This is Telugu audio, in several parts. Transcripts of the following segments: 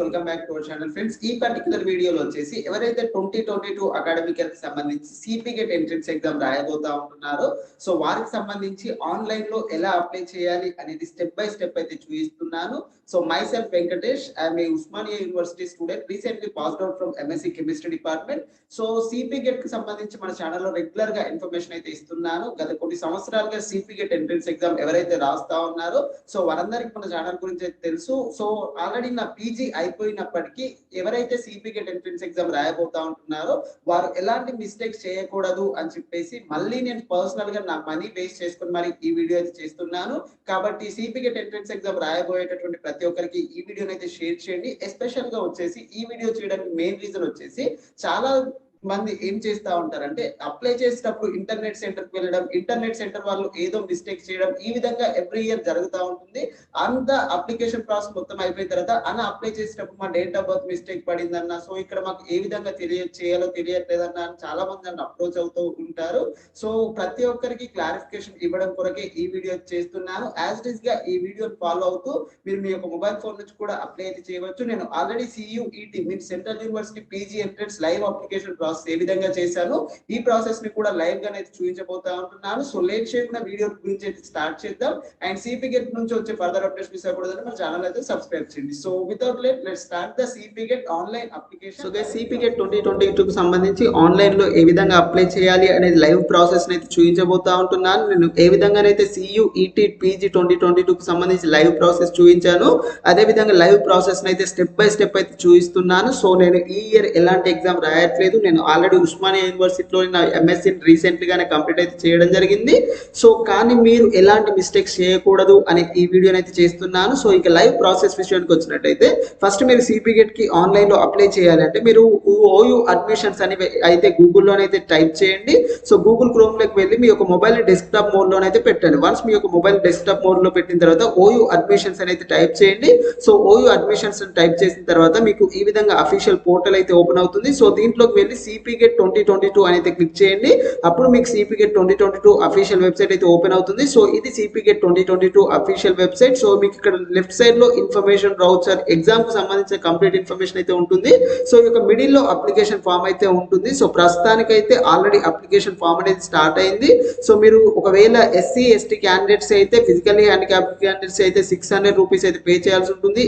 Welcome back to our channel friends. ఈ పర్టికులర్ వీడియోలో వచ్చేసి ఎవరైతే 2022 అకాడమిక్ ఇయర్ కి సంబంధించి సిపి గేట్ ఎంట్రన్స్ ఎగ్జామ్ రాయబోతా ఉంటున్నారో సో వారికి సంబంధించి ఆన్లైన్ లో ఎలా అప్లై చేయాలి అనేది స్టెప్ బై స్టెప్ అయితే చూపిస్తున్నాను. So my self Venkatesh, I'm a Osmania university student, recently passed out from MSc chemistry department. So CP gate కి సంబంధించి మన ఛానల్లో రెగ్యులర్ గా ఇన్ఫర్మేషన్ అయితే ఇస్తున్నాను. గత కొన్ని సంవత్సరాలుగా సిపి గేట్ ఎంట్రన్స్ ఎగ్జామ్ ఎవరైతే రాస్తా ఉన్నారో సో వారందరికీ మన ఛానల్ గురించి అయితే తెలుసు. సో ఆల్రెడీ నా పీజీ అయిపోయినప్పటికీ ఎవరైతే సిపి గేట్ ఎంట్రన్స్ ఎగ్జామ్ రాయబోతా ఉంటున్నారో వారు ఎలాంటి మిస్టేక్స్ చేయకూడదు అని చెప్పేసి మళ్ళీ నేను పర్సనల్ గా నా మనీ వేస్ట్ చేసుకుని మరి ఈ వీడియో అయితే చేస్తున్నాను. కాబట్టి సిపి గేట్ ఎంట్రన్స్ ఎగ్జామ్ రాయబోయేటటువంటి ప్రతి ఒక్కరికి ఈ వీడియోని అయితే షేర్ చేయండి. ఎస్పెషల్ గా వచ్చేసి ఈ వీడియో చేయడానికి మెయిన్ రీజన్ వచ్చేసి చాలా మంది ఏం చేస్తా ఉంటారంటే అప్లై చేసేటప్పుడు ఇంటర్నెట్ సెంటర్ కి వెళ్ళడం, ఇంటర్నెట్ సెంటర్ వాళ్ళు ఏదో మిస్టేక్ చేయడం, ఈ విధంగా ఎవ్రీ ఇయర్ జరుగుతూ ఉంటుంది. అంత అప్లికేషన్ ప్రాసెస్ మొత్తం అయిపోయిన తర్వాత అప్లై చేసేటప్పుడు మా డేట్ ఆఫ్ బర్త్ మిస్టేక్ పడిందన్న, సో ఇక్కడ మాకు ఏ విధంగా చేయాలో తెలియట్లేదన్న అని చాలా మంది నన్ను అప్రోచ్ అవుతూ ఉంటారు. సో ప్రతి ఒక్కరికి క్లారిఫికేషన్ ఇవ్వడం కొరకే ఈ వీడియో చేస్తున్నాను. యాజ్ ఇట్ ఈస్ గా ఈ వీడియోని ఫాలో అవుతూ మీరు మీ యొక్క మొబైల్ ఫోన్ నుంచి కూడా అప్లై అయితే చేయవచ్చు. నేను already CUET mean central university PG entrance live application process ఏ విధంగా చేశాను ఈ ప్రాసెస్ ని కూడా లైవ్ గా అయితే చూపించబోతా ఉంటున్నాను. సో లేట్ చేయకుండా వీడియో గురించి అయితే స్టార్ట్ చేద్దాం. అండ్ సిపి గేట్ నుంచి వచ్చే ఫర్దర్ అప్డేట్స్ మిస్ అవ్వకూడదంటే మన ఛానల్ అయితే సబ్స్క్రైబ్ చేయండి. So without late let's start the CP gate online application. So guys, CP gate 2022 కి సంబంధించి ఆన్లైన్ లో ఏ విధంగా అప్లై చేయాలి అనేది లైవ్ ప్రాసెస్ ని అయితే చూపించబోతా ఉంటున్నాను. నేను ఏ విధంగానైతే సియుఈటి పీజీ 2022 కి సంబంధించి లైవ్ ప్రాసెస్ చూపించాను అదే విధంగా లైవ్ ప్రాసెస్ అయితే స్టెప్ బై స్టెప్ అయితే చూపిస్తున్నాను. సో నేను ఈ ఇయర్ ఎలాంటి ఎగ్జామ్ రాయట్లేదు. నేను ఆల్రెడీ ఉస్మానియా యూనివర్సిటీలో నా ఎంఎస్సీ రీసెంట్ గానే కంప్లీట్ అయితే చేయడం జరిగింది. సో కానీ మీరు ఎలాంటి మిస్టేక్స్ చేయకూడదు అని ఈ వీడియోని అయితే చేస్తున్నాను. సో ఇక లైవ్ ప్రాసెస్ విషయానికి వచ్చినట్టయితే ఫస్ట్ మీరు సిపి గేట్ కి ఆన్లైన్ లో అప్లై చేయాలి అంటే మీరు ఓయూ అడ్మిషన్స్ అని అయితే గూగుల్లోనైతే టైప్ చేయండి. సో గూగుల్ క్రోమ్ లోకి వెళ్ళి మీ యొక్క మొబైల్ డెస్క్టాప్ మోడ్ లోనైతే పెట్టండి. వన్స్ మీ యొక్క మొబైల్ డెస్క్టాప్ మోడ్ లో పెట్టిన తర్వాత ఓయూ అడ్మిషన్స్ అని అయితే టైప్ చేయండి. సో ఓయూ అడ్మిషన్స్ టైప్ చేసిన తర్వాత మీకు ఈ విధంగా అఫీషియల్ పోర్టల్ అయితే ఓపెన్ అవుతుంది. సో దీంట్లోకి వెళ్ళి సిపి గేట్ 2022 అనేది క్లిక్ చేయండి. అప్పుడు మీకు సిపి గేట్ 2022 అఫీషియల్ వెబ్సైట్ అయితే ఓపెన్ అవుతుంది. సో ఇది CP gate 2022 official website. So మీకు ఇక్కడ లెఫ్ట్ సైడ్ లో ఇన్ఫర్మేషన్ బ్రౌచర్ ఎగ్జామ్ కు సంబంధించిన కంప్లీట్ ఇన్ఫర్మేషన్ అయితే ఉంటుంది. సో ఈ యొక్క మిడిల్ లో అప్లికేషన్ ఫామ్ అయితే ఉంటుంది. సో ప్రస్తుతానికైతే ఆల్రెడీ అప్లికేషన్ ఫామ్ అనేది స్టార్ట్ అయింది. సో మీరు ఒకవేళ ఎస్సీ ఎస్టీ క్యాండిడేట్స్ అయితే ఫిజికల్లీ హ్యాండిక్యాప్డ్ క్యాండిడేట్స్ అయితే 600 రూపీస్ అయితే పే చేయాల్సి ఉంటుంది.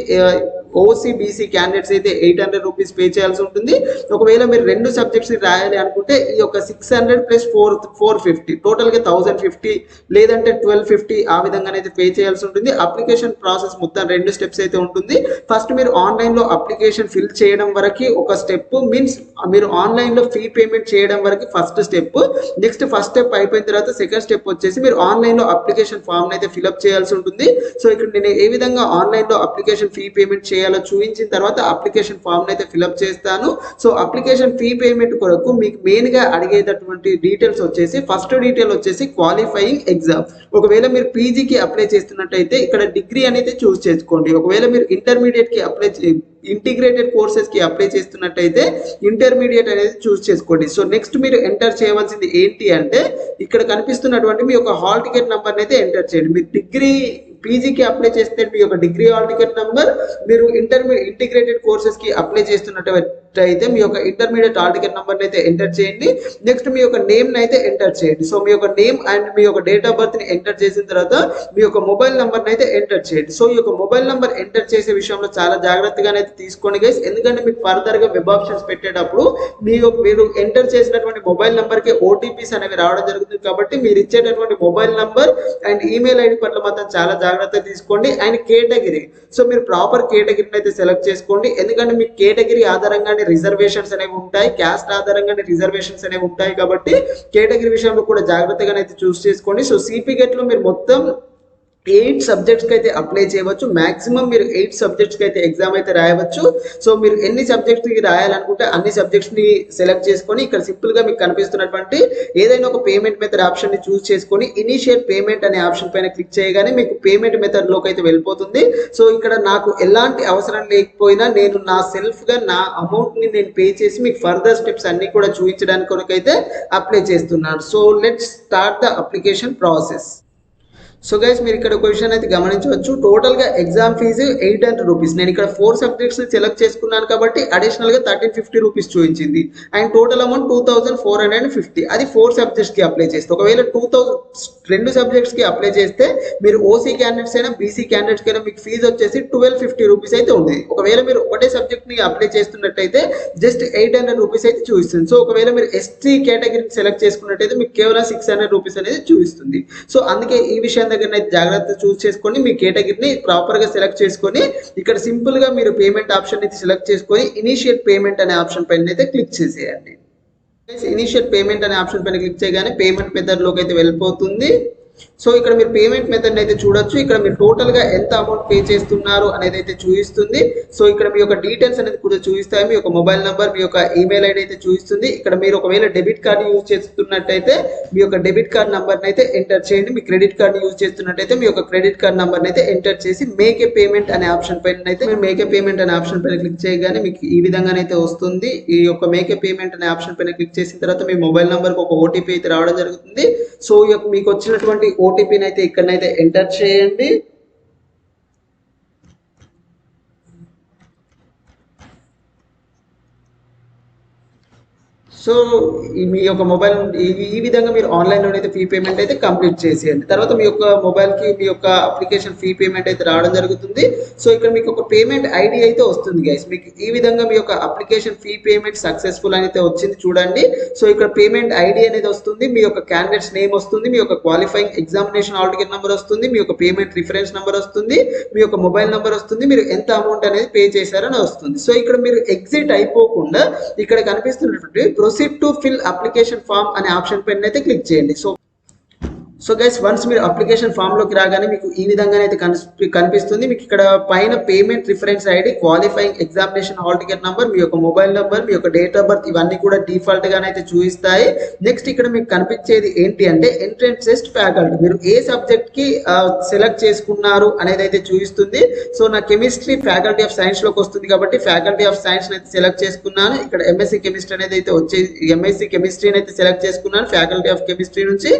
ఓసీ బీసీ క్యాండిడేట్స్ అయితే 800 రూపీస్ పే చేయాల్సి ఉంటుంది. ఒకవేళ మీరు రెండు సబ్జెక్ట్స్ రాయాలి అనుకుంటే ఈ యొక్క 600 ప్లస్ 450 టోటల్ గా 1050 లేదంటే 1250 ఆ విధంగానైతే పే చేయాల్సి ఉంటుంది. అప్లికేషన్ ప్రాసెస్ మొత్తం రెండు స్టెప్స్ అయితే ఉంటుంది. ఫస్ట్ మీరు ఆన్లైన్ లో అప్లికేషన్ ఫిల్ చేయడం వరకు ఒక స్టెప్, మీన్స్ మీరు ఆన్లైన్ లో ఫీ పేమెంట్ చేయడం వరకు first step. Next first step అయిపోయిన తర్వాత సెకండ్ స్టెప్ వచ్చేసి మీరు ఆన్లైన్ లో అప్లికేషన్ ఫామ్ అయితే ఫిల్అప్ చేయాల్సి ఉంటుంది. సో ఇక్కడ నేను ఏ విధంగా ఆన్లైన్ లో అప్లికేషన్ ఫీ పేమెంట్ చేయాలో చూపించిన తర్వాత అప్లికేషన్ ఫామ్ అయితే ఫిల్అప్ చేస్తాను. సో అప్లికేషన్ ఫీ పేమెంట్ కొరకు మీకు మెయిన్ గా అడిగేటటువంటి డీటెయిల్స్ వచ్చేసి ఫస్ట్ డీటెయిల్ వచ్చేసి క్వాలిఫైయింగ్ ఎగ్జామ్. ఒకవేళ మీరు పీజీకి అప్లై చేస్తున్నట్టయితే ఇక్కడ డిగ్రీ అనేది చూస్ చేసుకోండి. ఒకవేళ మీరు ఇంటర్మీడియట్ కి అప్లై ఇంటిగ్రేటెడ్ కోర్సెస్ కి అప్లై చేస్తున్నట్టయితే ఇంటర్మీడియట్ అనేది చూస్ చేసుకోండి. సో నెక్స్ట్ మీరు ఎంటర్ చేయవలసింది ఏంటి అంటే ఇక్కడ కనిపిస్తున్నటువంటి మీ యొక్క హాల్ టికెట్ నంబర్ అయితే ఎంటర్ చేయండి. మీరు డిగ్రీ పీజీకి అప్లై చేస్తే మీ యొక్క డిగ్రీ హాల్ టికెట్ నంబర్, మీరు ఇంటిగ్రేటెడ్ కోర్సెస్ కి అప్లై చేస్తున్నట్టయితే మీ యొక్క ఇంటర్మీడియట్ హాల్ టికెట్ నంబర్ అయితే ఎంటర్ చేయండి. నెక్స్ట్ మీ యొక్క నేమ్ అయితే ఎంటర్ చేయండి. సో మీ యొక్క నేమ్ అండ్ మీ యొక్క డేట్ ఆఫ్ బర్త్ ని ఎంటర్ చేసిన తర్వాత మీ యొక్క మొబైల్ నంబర్ అయితే ఎంటర్ చేయండి. సో ఈ యొక్క మొబైల్ నంబర్ ఎంటర్ చేసే విషయంలో చాలా జాగ్రత్తగానైతే తీసుకోండి గైస్. ఎందుకంటే మీకు ఫర్దర్ గా వెబ్ ఆప్షన్స్ పెట్టేటప్పుడు మీరు ఎంటర్ చేసినటువంటి మొబైల్ నంబర్ కి ఓటీపీస్ అనేవి రావడం జరుగుతుంది. కాబట్టి మీరు ఇచ్చేటటువంటి mobile number and email ID పట్ల మాత్రం చాలా జాగ్రత్త తీసుకోండి. అండ్ కేటగిరీ, సో మీరు ప్రాపర్ కేటగిరీని అయితే సెలెక్ట్ చేసుకోండి. ఎందుకంటే మీ కేటగిరీ ఆధారంగానే రిజర్వేషన్స్ అనేవి ఉంటాయి, క్యాస్ట్ ఆధారంగానే రిజర్వేషన్స్ అనేవి ఉంటాయి. కాబట్టి కేటగిరీ విషయంలో కూడా జాగ్రత్తగానైతే చూస్ చేసుకోండి. సో సిపి గేట్ లో మీరు మొత్తం 8 సబ్జెక్ట్స్ కి అయితే అప్లై చేయవచ్చు. మాక్సిమం మీరు 8 సబ్జెక్ట్స్ కి అయితే ఎగ్జామ్ అయితే రాయవచ్చు. సో మీరు ఎన్ని సబ్జెక్ట్స్ కి రాయాలనుకుంటే అన్ని సబ్జెక్ట్స్ ని సెలెక్ట్ చేసుకొని ఇక్కడ సింపుల్ గా మీకు కనిపిస్తున్నటువంటి ఏదైనా ఒక పేమెంట్ మెథడ్ ఆప్షన్ ని చూస్ చేసుకొని ఇనిషియేట్ పేమెంట్ అనే ఆప్షన్ పైన క్లిక్ చేయగానే మీకు పేమెంట్ మెథడ్ లోకి అయితే వెళ్ళిపోతుంది. సో ఇక్కడ నాకు ఎలాంటి అవసరం లేకపోయినా నేను నా సెల్ఫ్ గా నా అమౌంట్ ని నేను పే చేసి మీకు ఫర్దర్ స్టెప్స్ అన్ని కూడా చూపించడానికి కొరకైతే అప్లై చేస్తున్నాను. So let's start the application process. So guys మీరు ఇక్కడ క్వశ్చన్ అయితే గమనించవచ్చు. టోటల్ గా ఎగ్జామ్ ఫీజు 800 రూపీస్. నేను ఇక్కడ 4 సబ్జెక్ట్స్ ని సెలెక్ట్ చేసుకున్నాను కాబట్టి అడిషనల్ గా 1350 రూపీస్ చూపించింది. And total amount 2450. అది 4 సబ్జెక్ట్స్ కి అప్లై చేస్తే, ఒకవేళ 2 సబ్జెక్ట్స్ కి అప్లై చేస్తే మీరు ఓసీ క్యాండిడేట్స్ అయినా బీసీ క్యాండిడేట్స్ అయినా మీకు ఫీజు వచ్చేసి 1250 రూపీస్ అయితే ఉంది. ఒకవేళ మీరు ఒకటే సబ్జెక్ట్ ని అప్లై చేస్తున్నట్టయితే జస్ట్ 800 రూపీస్ అయితే చూపిస్తుంది. సో ఒకవేళ మీరు ఎస్టీ కేటగిరీని సెలెక్ట్ చేసుకున్నట్టయితే మీకు కేవలం 600 రూపీస్ అనేది చూపిస్తుంది. సో అందుకే ఈ విషయం దగ్గర జాగ్రత్త చూస్ చేసుకొని మీ కేటగిరీని ప్రాపర్ గా సెలెక్ట్ చేసుకొని ఇక్కడ సింపుల్ గా మీరు పేమెంట్ ఆప్షన్ అయితే సెలెక్ట్ చేసుకొని ఇనిషియేట్ పేమెంట్ అనే ఆప్షన్ పైన అయితే క్లిక్ చేసేయండి. ఇనిషియేట్ పేమెంట్ అనే ఆప్షన్ పైన క్లిక్ చేయగానే పేమెంట్ మెథడ్ లోకి అయితే వెళ్ళిపోతుంది. సో ఇక్కడ మీరు పేమెంట్ మెథడ్ అయితే చూడొచ్చు. ఇక్కడ మీరు టోటల్ గా ఎంత అమౌంట్ పే చేస్తున్నారు అనేది అయితే చూపిస్తుంది. సో ఇక్కడ మీ యొక్క డీటెయిల్స్ అనేది కూడా చూపిస్తాయి. మీ యొక్క మొబైల్ నంబర్, మీ యొక్క ఈమెయిల్ ఐడి అయితే చూపిస్తుంది. ఇక్కడ మీరు ఒకవేళ డెబిట్ కార్డ్ యూజ్ చేస్తున్నట్టయితే మీ యొక్క డెబిట్ కార్డ్ నంబర్ అయితే ఎంటర్ చేయండి. మీ క్రెడిట్ కార్డ్ యూజ్ చేస్తున్నట్టయితే మీ యొక్క క్రెడిట్ కార్డ్ నంబర్ అయితే ఎంటర్ చేసి మేక్ ఏ పేమెంట్ అనే ఆప్షన్ పైన అయితే మీరు మేక్ ఏ పేమెంట్ అనే ఆప్షన్ పైన క్లిక్ చేయగానే మీకు ఈ విధంగానైతే వస్తుంది. ఈ యొక్క మేక్ ఏ పేమెంట్ అనే ఆప్షన్ పైన క్లిక్ చేసిన తర్వాత మీ మొబైల్ నంబర్ కి ఒక ఓటీపీ అయితే రావడం జరుగుతుంది. సో మీకు వచ్చినటువంటి ఓటీపీని అయితే ఇక్కడనైతే ఎంటర్ చేయండి. సో మీ యొక్క మొబైల్ ఈ విధంగా మీరు ఆన్లైన్లో అయితే ఫీ పేమెంట్ అయితే కంప్లీట్ చేసేయండి. తర్వాత మీ యొక్క మొబైల్కి మీ యొక్క అప్లికేషన్ ఫీ పేమెంట్ అయితే రావడం జరుగుతుంది. సో ఇక్కడ మీకు ఒక పేమెంట్ ఐడి అయితే వస్తుంది గైస్. మీకు ఈ విధంగా మీ యొక్క అప్లికేషన్ ఫీ పేమెంట్ సక్సెస్ఫుల్ అయితే వచ్చింది చూడండి. సో ఇక్కడ పేమెంట్ ఐడి అనేది వస్తుంది, మీ యొక్క క్యాండిడేట్స్ నేమ్ వస్తుంది, మీ యొక్క qualifying examination hall ticket number వస్తుంది, మీ యొక్క పేమెంట్ రిఫరెన్స్ నెంబర్ వస్తుంది, మీ యొక్క మొబైల్ నెంబర్ వస్తుంది, మీరు ఎంత అమౌంట్ అనేది పే చేశారని వస్తుంది. సో ఇక్కడ మీరు ఎగ్జిట్ అయిపోకుండా ఇక్కడ కనిపిస్తున్నటువంటి proceed to fill application form అనే ఆప్షన్ పైన అయితే క్లిక్ చేయండి. సో గైస్ వన్స్ మీరు అప్లికేషన్ ఫామ్ లోకి రాగానే మీకు ఈ విధంగానైతే కనిపిస్తుంది. మీకు ఇక్కడ పైన payment reference ID, qualifying examination hall ticket number, మీ యొక్క మొబైల్ నెంబర్, మీ యొక్క డేట్ ఆఫ్ బర్త్ ఇవన్నీ కూడా డిఫాల్ట్ గానైతే చూపిస్తాయి. నెక్స్ట్ ఇక్కడ మీకు కనిపించేది ఏంటి అంటే ఎంట్రన్స్ టెస్ట్ ఫ్యాకల్టీ, మీరు ఏ సబ్జెక్ట్ కి సెలెక్ట్ చేసుకున్నారు అనేది అయితే చూపిస్తుంది. సో నా కెమిస్ట్రీ ఫ్యాకల్టీ ఆఫ్ సైన్స్ లోకి వస్తుంది కాబట్టి ఫ్యాకల్టీ ఆఫ్ సైన్స్ అయితే సెలెక్ట్ చేసుకున్నాను. ఇక్కడ ఎంఎస్సీ కెమిస్ట్రీ అనేది అయితే ఎంఎస్సీ కెమిస్ట్రీని అయితే సెలెక్ట్ చేసుకున్నాను. ఫ్యాకల్టీ ఆఫ్ కెమిస్ట్రీ నుంచి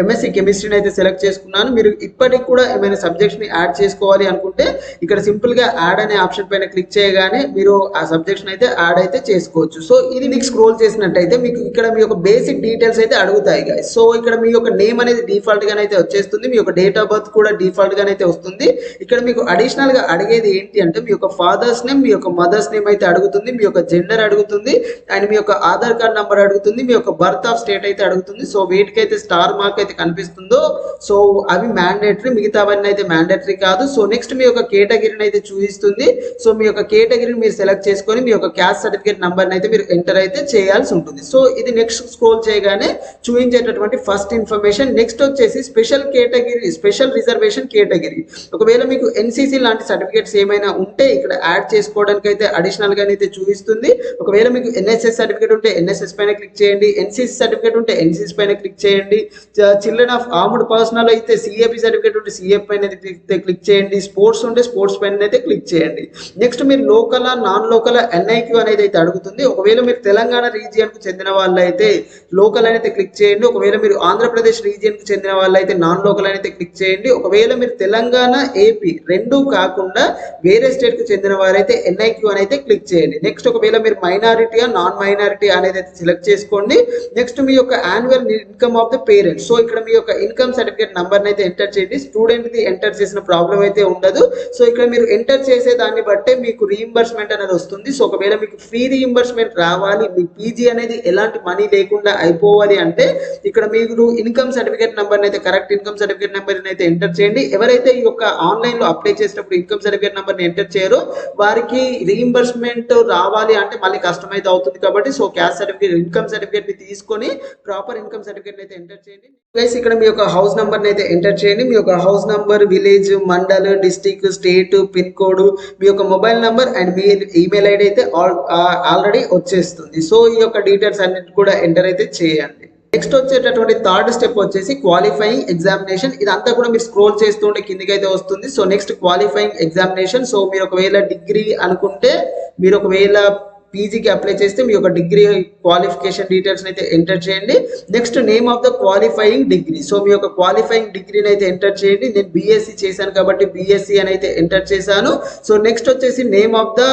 ఎంఎస్సీ కెమిస్ట్రీని అయితే సెలెక్ట్ చేసుకున్నాను. మీరు ఇప్పటికి కూడా ఏమైనా సబ్జెక్ట్స్ ని యాడ్ చేసుకోవాలి అనుకుంటే ఇక్కడ సింపుల్ గా యాడ్ అనే ఆప్షన్ పైన క్లిక్ చేయగానే మీరు ఆ సబ్జెక్ట్స్ అయితే యాడ్ అయితే చేసుకోవచ్చు. సో ఇది మీకు స్క్రోల్ చేసినట్టయితే మీకు ఇక్కడ మీ యొక్క బేసిక్ డీటెయిల్స్ అయితే అడుగుతాయి గైస్. సో ఇక్కడ మీ యొక్క నేమ్ అనేది డిఫాల్ట్ గానైతే వచ్చేస్తుంది, మీ యొక్క డేట్ ఆఫ్ బర్త్ కూడా డిఫాల్ట్ గానైతే వస్తుంది. ఇక్కడ మీకు అడిషనల్ గా అడిగేది ఏంటి అంటే మీ యొక్క ఫాదర్స్ నేమ్, మీ యొక్క మదర్స్ నేమ్ అయితే అడుగుతుంది, మీ యొక్క జెండర్ అడుగుతుంది, అండ్ మీ యొక్క ఆధార్ కార్డ్ నంబర్ అడుగుతుంది, మీ యొక్క బర్త్ ఆఫ్ స్టేట్ అయితే అడుగుతుంది. సో వీటికైతే స్టార్ మార్క్ అయితే కనిపిస్తుంది. సో అవి మ్యాండేటరీ, మిగతావన్నీ అయితే మ్యాండేటరీ కాదు. సో నెక్స్ట్ మీ యొక్క కేటగిరీని అయితే చూపిస్తుంది. సో మీ యొక్క కేటగిరీని మీరు సెలెక్ట్ చేసుకొని మీ యొక్క క్యాస్ట్ సర్టిఫికేట్ నంబర్ అయితే మీరు ఎంటర్ అయితే చేయాల్సి ఉంటుంది. సో ఇది నెక్స్ట్ స్క్రోల్ చేయగానే చూపించేటటువంటి ఫస్ట్ ఇన్ఫర్మేషన్. నెక్స్ట్ వచ్చేసి special category, special reservation category. ఒకవేళ మీకు ఎన్సీసీ లాంటి సర్టిఫికేట్స్ ఏమైనా ఉంటే ఇక్కడ యాడ్ చేసుకోవడానికి అయితే అడిషనల్ గా అయితే చూపిస్తుంది. ఒకవేళ మీకు ఎన్ఎస్ఎస్ సర్టిఫికేట్ ఉంటే ఎన్ఎస్ఎస్ పైన క్లిక్ చేయండి, ఎన్సీసీ సర్టిఫికేట్ ఉంటే ఎన్సీసీ పైన క్లిక్ చేయండి, చిల్డ్రన్ ఆఫ్ ఆర్మ్డ్ పర్సనల్ అయితే సిఏపి సర్టిఫికేట్ ఉంటే సిఏపి పైన క్లిక్ చేయండి, స్పోర్ట్స్ ఉంటే స్పోర్ట్స్ పైన అయితే క్లిక్ చేయండి. నెక్స్ట్ మీరు లోకల్ నాన్ లోకల్ ఎన్ఐక్యూ అనేది అయితే అడుగుతుంది. ఒకవేళ మీరు తెలంగాణ రీజియన్ కు చెందిన వాళ్ళైతే లోకల్ అయితే క్లిక్ చేయండి. ఒకవేళ మీరు ఆంధ్రప్రదేశ్ రీజియన్ కు చెందిన వాళ్ళైతే నాన్ లోకల్ అయితే క్లిక్ చేయండి. ఒకవేళ మీరు తెలంగాణ, ఏపీ రెండు కాకుండా వేరే స్టేట్ కు చెందిన వారైతే ఎన్ఐక్యూ అనేది క్లిక్ చేయండి. నెక్స్ట్ ఒకవేళ మీరు మైనారిటీయా నాన్ మైనారిటీ అనేది అయితే సెలెక్ట్ చేసుకోండి. నెక్స్ట్ మీ యొక్క annual income of the parents. So ఇక్కడ మీ యొక్క ఇన్కమ్ సర్టిఫికేట్ నంబర్ అయితే ఎంటర్ చేయండి. స్టూడెంట్ ది ఎంటర్ చేసిన ప్రాబ్లం అయితే ఉండదు. సో ఇక్కడ మీరు ఎంటర్ చేసే దాన్ని బట్టే మీకు రీయింబర్స్మెంట్ అనేది వస్తుంది. సో ఒకవేళ మీకు ఫ్రీ రీయింబర్స్మెంట్ రావాలి, మీ పీజీ అనేది ఎలాంటి మనీ లేకుండా అయిపోవాలి అంటే ఇక్కడ మీరు ఇన్కమ్ సర్టిఫికేట్ నంబర్ అయితే కరెక్ట్ ఇన్కమ్ సర్టిఫికేట్ నెంబర్ అయితే ఎంటర్ చేయండి. ఎవరైతే ఈ యొక్క ఆన్లైన్ లో అప్లై చేసినప్పుడు ఇన్కమ్ సర్టిఫికేట్ నెంబర్ ని ఎంటర్ చేయరో వారికి రీయింబర్స్మెంట్ రావాలి అంటే మళ్ళీ కష్టం అయితే అవుతుంది కాబట్టి so caste certificate, income certificate ని తీసుకొని ప్రాపర్ ఇన్కమ్ సర్టిఫికేట్ అయితే ఎంటర్ చేయండి. గైస్ ఇక్కడ మీ యొక్క హౌస్ నంబర్ అయితే ఎంటర్ చేయండి. మీ యొక్క house number, village, mandal, district, state, pin code, మీ యొక్క మొబైల్ నంబర్ అండ్ మీ ఈమెయిల్ ఐడి అయితే ఆల్రెడీ వచ్చేస్తుంది. సో ఈ యొక్క డీటెయిల్స్ అన్నిటి కూడా ఎంటర్ అయితే చేయండి. నెక్స్ట్ వచ్చేటటువంటి థర్డ్ స్టెప్ వచ్చేసి క్వాలిఫైయింగ్ ఎగ్జామినేషన్. ఇదంతా కూడా మీరు స్క్రోల్ చేస్తుంటే కిందికి అయితే వస్తుంది. So next qualifying examination. So మీరు ఒకవేళ డిగ్రీ అనుకుంటే, మీరు ఒకవేళ పీజీకి అప్లై చేస్తే మీ యొక్క డిగ్రీ క్వాలిఫికేషన్ డీటెయిల్స్ అయితే ఎంటర్ చేయండి. Next name of the qualifying degree, so మీ యొక్క క్వాలిఫైయింగ్ డిగ్రీని అయితే ఎంటర్ చేయండి. నేను బీఎస్సీ చేశాను కాబట్టి బీఎస్సీ అని అయితే ఎంటర్ చేశాను. సో నెక్స్ట్ వచ్చేసి name of the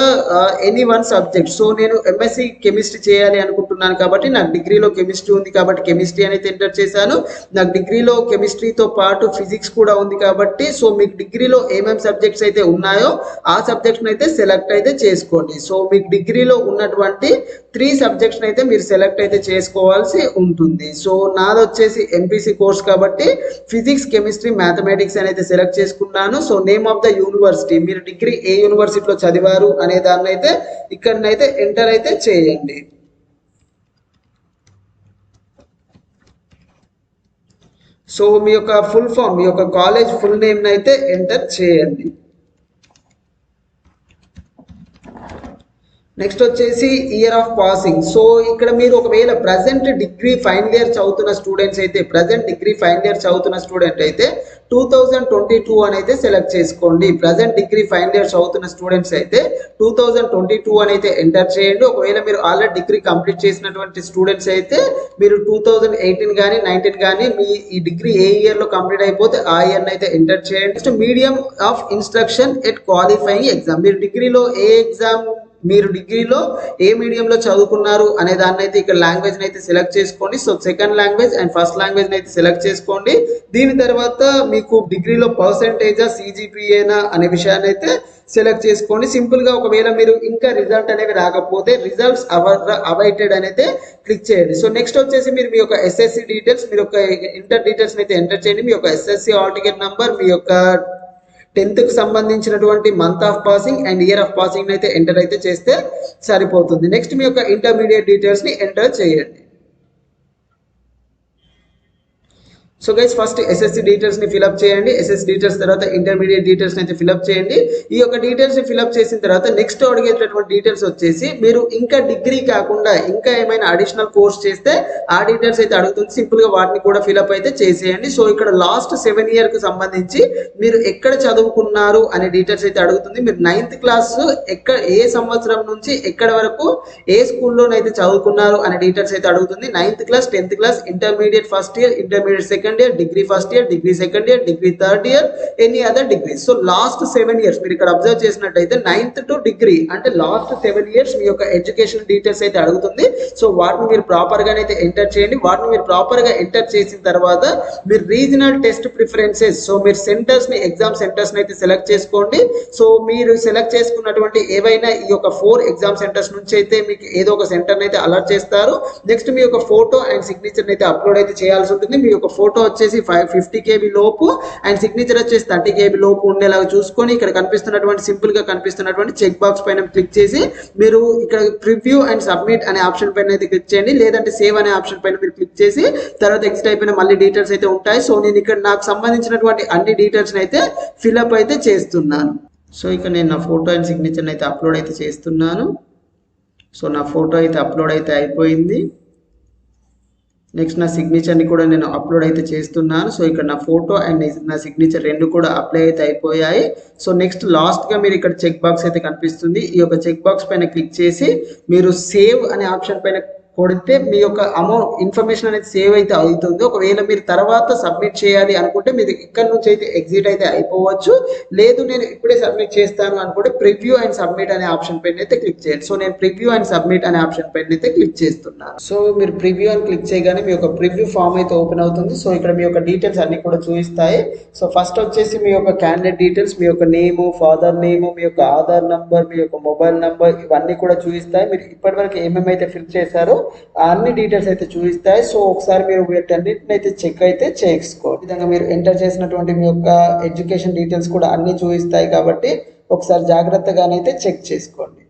any one subject, so నేను ఎంఎస్సి కెమిస్ట్రీ చేయాలి అనుకుంటున్నాను కాబట్టి నాకు డిగ్రీలో కెమిస్ట్రీ ఉంది కాబట్టి కెమిస్ట్రీ అని అయితే ఎంటర్ చేశాను. నాకు డిగ్రీలో కెమిస్ట్రీతో పాటు ఫిజిక్స్ కూడా ఉంది కాబట్టి సో మీకు డిగ్రీలో ఏమేమి సబ్జెక్ట్స్ అయితే ఉన్నాయో ఆ సబ్జెక్ట్స్ అయితే సెలెక్ట్ అయితే చేసుకోండి. సో మీకు డిగ్రీలో ఉన్నటువంటి 3 సబ్జెక్ట్స్ అయితే మీరు సెలెక్ట్ అయితే చేసుకోవాల్సి ఉంటుంది. సో నాది వచ్చేసి ఎంపీసీ కోర్స్ కాబట్టి ఫిజిక్స్, కెమిస్ట్రీ, మ్యాథమెటిక్స్ అని అయితే సెలెక్ట్ చేసుకున్నాను. So name of the university, మీరు డిగ్రీ ఏ యూనివర్సిటీలో చదివారు అనే దాన్ని అయితే ఇక్కడనైతే ఎంటర్ అయితే చేయండి. సో మీ యొక్క ఫుల్ ఫామ్, మీ యొక్క కాలేజ్ ఫుల్ నేమ్ అయితే ఎంటర్ చేయండి. నెక్స్ట్ వచ్చేసి ఇయర్ ఆఫ్ పాసింగ్. సో ఇక్కడ మీరు ఒకవేళ ప్రజెంట్ డిగ్రీ ఫైనల్ ఇయర్ చదువుతున్న స్టూడెంట్స్ అయితే, ప్రజెంట్ డిగ్రీ ఫైనల్ ఇయర్ చదువుతున్న స్టూడెంట్ అయితే 2022 అని అయితే సెలెక్ట్ చేసుకోండి. ప్రజెంట్ డిగ్రీ ఫైనల్ ఇయర్ చదువుతున్న స్టూడెంట్స్ అయితే 2022 అని అయితే ఎంటర్ చేయండి. ఒకవేళ మీరు ఆల్రెడీ డిగ్రీ కంప్లీట్ చేసినటువంటి స్టూడెంట్స్ అయితే మీరు 2018 కానీ 19 కానీ మీ ఈ డిగ్రీ ఏ ఇయర్లో కంప్లీట్ అయిపోతే ఆ ఇయర్ని అయితే ఎంటర్ చేయండి. Next medium of instruction at qualifying exam, మీరు డిగ్రీలో ఏ ఎగ్జామ్, మీరు డిగ్రీలో ఏ మీడియంలో చదువుకున్నారు అనే దాన్ని అయితే ఇక్కడ లాంగ్వేజ్ అయితే సెలెక్ట్ చేసుకోండి. So second language and first language అయితే సెలెక్ట్ చేసుకోండి. దీని తర్వాత మీకు డిగ్రీలో పర్సెంటేజా సిజిపిఏనా అనే విషయాన్ని అయితే సెలెక్ట్ చేసుకోండి. సింపుల్ గా ఒకవేళ మీరు ఇంకా రిజల్ట్ అనేవి రాకపోతే రిజల్ట్స్ అవైటెడ్ అనేది క్లిక్ చేయండి. సో నెక్స్ట్ వచ్చేసి మీరు మీ యొక్క ఎస్ఎస్సి డీటెయిల్స్, మీ యొక్క ఇంటర్ డీటెయిల్స్ అయితే ఎంటర్ చేయండి. మీ యొక్క ఎస్ఎస్సి హాల్ టికెట్ నంబర్, మీ యొక్క 10th కి సంబంధించినటువంటి month of passing and year of passing అయితే ఎంటర్ అయితే చేస్తే సరిపోతుంది. నెక్స్ట్ మీ యొక్క ఇంటర్మీడియట్ డీటెయిల్స్ ని ఎంటర్ చేయండి. So guys first SSC details ని ఫిల్అప్ చేయండి. ఎస్ఎస్సి డీటెయిల్స్ తర్వాత ఇంటర్మీడియట్ డీటెయిల్స్ అయితే ఫిల్అప్ చేయండి. ఈ యొక్క డీటెయిల్స్ ని ఫిల్అప్ చేసిన తర్వాత నెక్స్ట్ అడిగేటటువంటి డీటెయిల్స్ వచ్చేసి మీరు ఇంకా డిగ్రీ కాకుండా ఇంకా ఏమైనా అడిషనల్ కోర్స్ చేస్తే ఆ డీటెయిల్స్ అయితే అడుగుతుంది. సింపుల్ గా వాటిని కూడా ఫిల్అప్ అయితే చేసేయండి. సో ఇక్కడ లాస్ట్ 7 year కు సంబంధించి మీరు ఎక్కడ చదువుకున్నారు అనే డీటెయిల్స్ అయితే అడుగుతుంది. మీరు 9th క్లాస్ ఏ సంవత్సరం నుంచి ఎక్కడ వరకు ఏ స్కూల్లోనైతే చదువుకున్నారు అనే డీటెయిల్స్ అయితే అడుగుతుంది. 9th class, 10th class, intermediate first year, intermediate second year, degree first year, degree second year, degree third year, any other degree. So last 7 years మీరు ఇక్కడ అబ్జర్వ్ చేసినట్టయితే 9th to డిగ్రీ అంటే లాస్ట్ 7 years మీ యొక్క ఎడ్యుకేషన్ డీటెయిల్స్ అయితే అడుగుతుంది. సో వాటిని మీరు ప్రాపర్ గా అయితే ఎంటర్ చేయండి. వాటిని మీరు ప్రాపర్ గా ఎంటర్ చేసిన తర్వాత మీరు రీజనల్ టెస్ట్ ప్రిఫరెన్సెస్, సో మీరు సెంటర్స్ ని, ఎగ్జామ్ సెంటర్స్ ని అయితే సెలెక్ట్ చేసుకోండి. సో మీరు సెలెక్ట్ చేసుకున్నటువంటి ఏవైనా ఈ యొక్క 4 ఎగ్జామ్ సెంటర్స్ నుంచి అయితే మీకు ఏదో ఒక సెంటర్ అయితే అలర్ట్ చేస్తారు. నెక్స్ట్ మీ యొక్క ఫోటో అండ్ సిగ్నేచర్ అయితే అప్లోడ్ అయితే చేయాల్సి ఉంటుంది. మీ యొక్క ఫోటో వచ్చేసి 50 KB లోపు అండ్ సిగ్నేచర్ వచ్చేసి 30 KB లోపు ఉండేలాగా చూసుకొని ఇక్కడ కనిపిస్తున్నటువంటి సింపుల్ గా కనిపిస్తున్నటువంటి చెక్ బాక్స్ పైన క్లిక్ చేసి మీరు ఇక్కడ ప్రివ్యూ అండ్ సబ్మిట్ అనే ఆప్షన్ పైన అయితే క్లిక్ చేయండి. లేదంటే సేవ్ అనే ఆప్షన్ పైన మీరు క్లిక్ చేసి తర్వాత ఎగ్జిట్ అయిపోయిన మళ్ళీ డీటెయిల్స్ అయితే ఉంటాయి. సో నేను ఇక్కడ నాకు సంబంధించినటువంటి అన్ని డీటెయిల్స్ అయితే ఫిల్అప్ అయితే చేస్తున్నాను. సో ఇక్కడ నేను నా ఫోటో అండ్ సిగ్నేచర్ అయితే అప్లోడ్ అయితే చేస్తున్నాను. సో నా ఫోటో అయితే అప్లోడ్ అయితే అయిపోయింది. నెక్స్ట్ నా సిగ్నేచర్ని కూడా నేను అప్లోడ్ అయితే చేస్తున్నాను. సో ఇక్కడ నా ఫోటో అండ్ నా సిగ్నేచర్ రెండు కూడా అప్లై అయితే అయిపోయాయి. సో నెక్స్ట్ లాస్ట్గా మీరు ఇక్కడ చెక్ బాక్స్ అయితే కనిపిస్తుంది. ఈ యొక్క చెక్ బాక్స్ పైన క్లిక్ చేసి మీరు సేవ్ అనే ఆప్షన్ పైన కొడితే మీ యొక్క అమౌంట్ ఇన్ఫర్మేషన్ అనేది సేవ్ అయితే అవుతుంది. ఒకవేళ మీరు తర్వాత సబ్మిట్ చేయాలి అనుకుంటే మీరు ఇక్కడ నుంచి అయితే ఎగ్జిట్ అయితే అయిపోవచ్చు. లేదు నేను ఇప్పుడే సబ్మిట్ చేస్తాను అనుకుంటే ప్రివ్యూ అండ్ సబ్మిట్ అనే ఆప్షన్ పైన అయితే క్లిక్ చేయండి. సో నేను ప్రివ్యూ అండ్ సబ్మిట్ అనే ఆప్షన్ పైన అయితే క్లిక్ చేస్తున్నాను. సో మీరు ప్రివ్యూ అని క్లిక్ చేయగానే మీ యొక్క ప్రివ్యూ ఫామ్ అయితే ఓపెన్ అవుతుంది. సో ఇక్కడ మీ యొక్క డీటెయిల్స్ అన్ని కూడా చూపిస్తాయి. సో ఫస్ట్ వచ్చేసి మీ యొక్క క్యాండిడేట్ డీటెయిల్స్, మీ యొక్క నేము, ఫాదర్ నేము, మీ యొక్క ఆధార్ నంబర్, మీ యొక్క మొబైల్ నంబర్ ఇవన్నీ కూడా చూపిస్తాయి. మీరు ఇప్పటివరకు ఏమేమైతే ఫిల్ చేశారో అన్ని డీటెయిల్స్ అయితే చూపిస్తాయి. సో ఒకసారి మీరు వీటన్నిటిని అయితే చెక్ అయితే చేసుకోండి. ఈ విధంగా మీరు ఎంటర్ చేసినటువంటి మీ యొక్క ఎడ్యుకేషన్ డీటెయిల్స్ కూడా అన్ని చూపిస్తాయి కాబట్టి ఒకసారి జాగ్రత్తగానైతే చెక్ చేసుకోండి.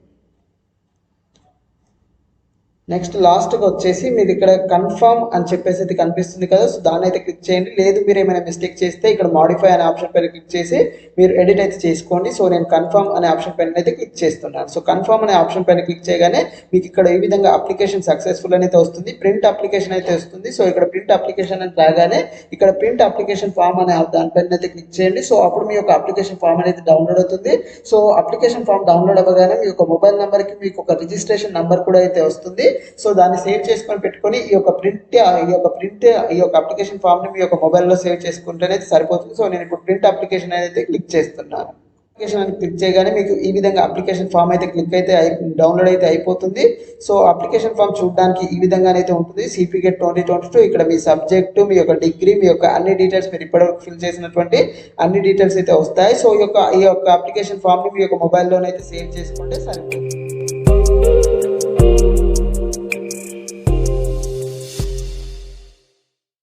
నెక్స్ట్ లాస్ట్గా వచ్చేసి మీరు ఇక్కడ కన్ఫర్మ్ అని చెప్పేసి అయితే కనిపిస్తుంది కదా, సో దాన్ని అయితే క్లిక్ చేయండి. లేదు మీరు ఏమైనా మిస్టేక్ చేస్తే ఇక్కడ మాడిఫై అనే ఆప్షన్ పైన క్లిక్ చేసి మీరు ఎడిట్ అయితే చేసుకోండి. సో నేను కన్ఫర్మ్ అనే ఆప్షన్ పైన అయితే క్లిక్ చేస్తున్నాను. సో కన్ఫర్మ్ అనే ఆప్షన్ పైన క్లిక్ చేయగానే మీకు ఇక్కడ ఈ విధంగా అప్లికేషన్ సక్సెస్ఫుల్ అయితే వస్తుంది, ప్రింట్ అప్లికేషన్ అయితే వస్తుంది. సో ఇక్కడ ప్రింట్ అప్లికేషన్ అని రాగానే ఇక్కడ ప్రింట్ అప్లికేషన్ ఫామ్ అనే దానిపైన అయితే క్లిక్ చేయండి. సో అప్పుడు మీ యొక్క అప్లికేషన్ ఫామ్ అనేది డౌన్లోడ్ అవుతుంది. సో అప్లికేషన్ ఫామ్ డౌన్లోడ్ అవ్వగానే మీ యొక్క మొబైల్ నెంబర్కి మీకు ఒక రిజిస్ట్రేషన్ నెంబర్ కూడా అయితే వస్తుంది. సో దాన్ని సేవ్ చేసుకొని పెట్టుకొని ఈ యొక్క అప్లికేషన్ ఫామ్ ని మీ యొక్క మొబైల్లో సేవ్ చేసుకుంటేనే సరిపోతుంది. సో నేను ఇప్పుడు ప్రింట్ అప్లికేషన్ అయితే క్లిక్ చేస్తున్నాను. అప్లికేషన్ అని క్లిక్ చేయగానే మీకు ఈ విధంగా అప్లికేషన్ ఫామ్ అయితే డౌన్లోడ్ అయితే అయిపోతుంది. సో అప్లికేషన్ ఫామ్ చూడడానికి ఈ విధంగానైతే ఉంటుంది. సిపిగేట్ 2022 ఇక్కడ మీ సబ్జెక్టు, మీ యొక్క డిగ్రీ, మీ యొక్క అన్ని డీటెయిల్స్, మీరు ఇప్పటివరకు ఫిల్ చేసినటువంటి అన్ని డీటెయిల్స్ అయితే వస్తాయి. సో ఈ యొక్క అప్లికేషన్ ఫామ్ ని మీ యొక్క మొబైల్లోనైతే సేవ్ చేసుకుంటే సరిపోతుంది.